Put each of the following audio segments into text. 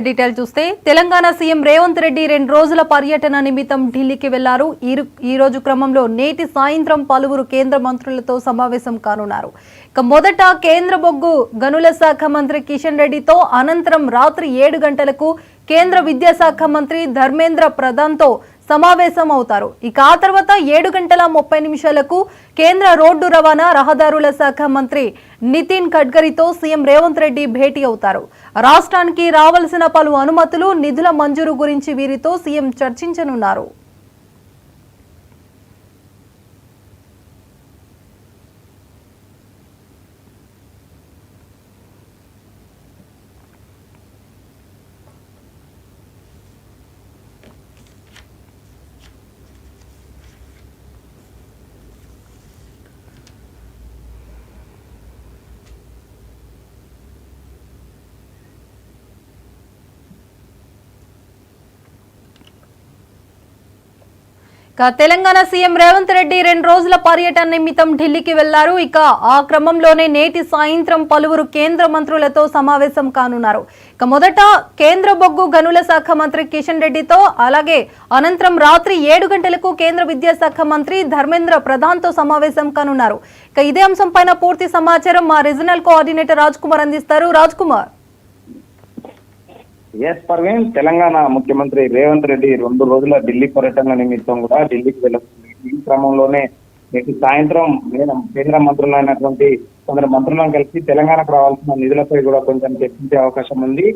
Detail చూస్తే Telangana CM Revanth Reddy 2 రోజుల పర్యటన నిమిత్తం ఢిల్లీకి వెళ్లారు. ఈ రోజు క్రమంలో నేటి సాయంత్రం పలువురు కేంద్ర మంత్రులతో సమావేశం కానున్నారు. ఇక మొదట కేంద్ర బొగ్గు గనుల శాఖ మంత్రి కిషన్ రెడ్డితో, అనంతరం రాత్రి 7 గంటలకు కేంద్ర విద్యాశాఖ మంత్రి ధర్మేంద్ర ప్రధాన్తో సమావేశం అవుతారు. ఇక ఆ తర్వాత 7:30 కేంద్ర రోడ్డు రవాణా రహదారుల శాఖ మంత్రి నితిన్ గడ్కరీతో సీఎం రేవంత్ రెడ్డి భేటీ అవుతారు. రాష్ట్రానికి రావాల్సిన పలు అనుమతులు, నిధుల మంజూరు గురించి వీరితో సీఎం చర్చించనున్నారు. తెలంగాణ సీఎం రేవంత్ రెడ్డి 2 రోజుల పర్యటన నిమిత్తం ఢిల్లీకి వెళ్లారు. ఇక ఆ క్రమంలోనే నేటి సాయంత్రం పలువురు కేంద్ర మంత్రులతో సమావేశం కానున్నారు. ఇక మొదట కేంద్ర బొగ్గు గనుల శాఖ మంత్రి కిషన్ రెడ్డితో, అలాగే అనంతరం రాత్రి 7 గంటలకు కేంద్ర విద్యాశాఖ మంత్రి ధర్మేంద్ర ప్రధాన్తో సమావేశం కానున్నారు. ఇక ఇదే అంశం పైన పూర్తి సమాచారం మా రీజనల్ కోఆర్డినేటర్ రాజ్ కుమార్ అందిస్తారు. రాజ్ కుమార్. ఎస్ పర్వీన్, తెలంగాణ ముఖ్యమంత్రి రేవంత్ రెడ్డి 2 రోజుల ఢిల్లీ పర్యటన నిమిత్తం కూడా ఢిల్లీకి వెళ్ళబోతుంది. ఈ క్రమంలోనే నేటి సాయంత్రం కేంద్ర మంత్రులైనటువంటి కొందరు మంత్రులను కలిసి తెలంగాణకు రావాల్సిన నిధులపై కూడా కొంచెం చర్చించే అవకాశం ఉంది.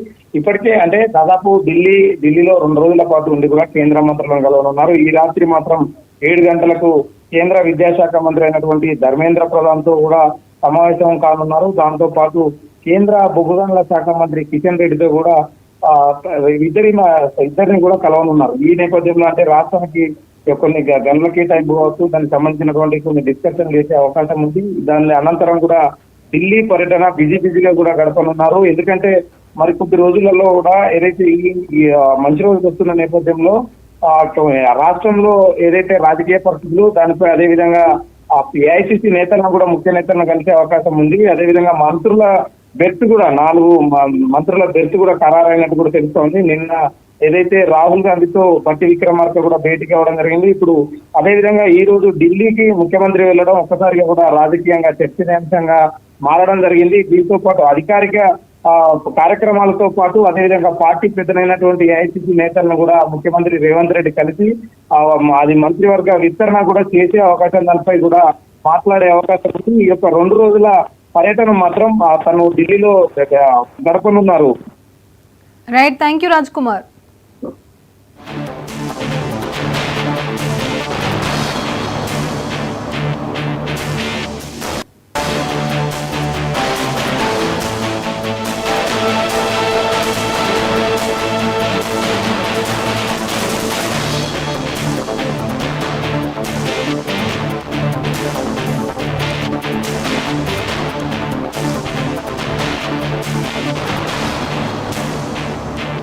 ఇప్పటికే అంటే దాదాపు ఢిల్లీలో 2 రోజుల పాటు ఉండి కూడా కేంద్ర మంత్రులను కలవనున్నారు. ఈ రాత్రి మాత్రం 7 గంటలకు కేంద్ర విద్యాశాఖ మంత్రి అయినటువంటి ధర్మేంద్ర ప్రధాన్ తో కూడా సమావేశం కానున్నారు. దాంతో పాటు కేంద్ర బొగ్గు గనుల శాఖ మంత్రి కిషన్ రెడ్డితో కూడా ఇద్దరిని కూడా కలవనున్నారు. ఈ నేపథ్యంలో అంటే రాష్ట్రానికి కొన్ని గనుల కేటాయింపు కావచ్చు, దానికి సంబంధించినటువంటి కొన్ని డిస్కషన్ చేసే అవకాశం ఉంది. దాని అనంతరం కూడా ఢిల్లీ పర్యటన బిజీగా కూడా గడపనున్నారు. ఎందుకంటే మరికొద్ది రోజులలో కూడా ఏదైతే ఈ మంచి రోజులు వస్తున్న నేపథ్యంలో రాష్ట్రంలో ఏదైతే రాజకీయ పరిస్థితులు దానిపై అదేవిధంగా ఏఐసిసి నేతలను కూడా ముఖ్య నేతలను కలిసే అవకాశం ఉంది. అదేవిధంగా మంత్రుల బెర్త్ కూడా 4 మంత్రుల బెర్త్ కూడా ఖరారైనట్టు కూడా తెలుస్తోంది. నిన్న ఏదైతే రాహుల్ గాంధీతో బట్టి విక్రమార్క కూడా భేటీ కావడం జరిగింది. ఇప్పుడు అదేవిధంగా ఈ రోజు ఢిల్లీకి ముఖ్యమంత్రి వెళ్ళడం ఒక్కసారిగా కూడా రాజకీయంగా చర్చనీయాంశంగా మారడం జరిగింది. దీంతో పాటు అధికారిక కార్యక్రమాలతో పాటు అదేవిధంగా పార్టీ పెద్దనైనటువంటి ఏఐసిసి నేతలను కూడా ముఖ్యమంత్రి రేవంత్ రెడ్డి కలిసి అది మంత్రివర్గ విస్తరణ కూడా చేసే అవకాశం, దానిపై కూడా మాట్లాడే అవకాశం ఉంది. ఈ యొక్క 2 రోజుల పర్యటన మాత్రం తను ఢిల్లీలో గడపనున్నారు. Right, thank you Raj Kumar.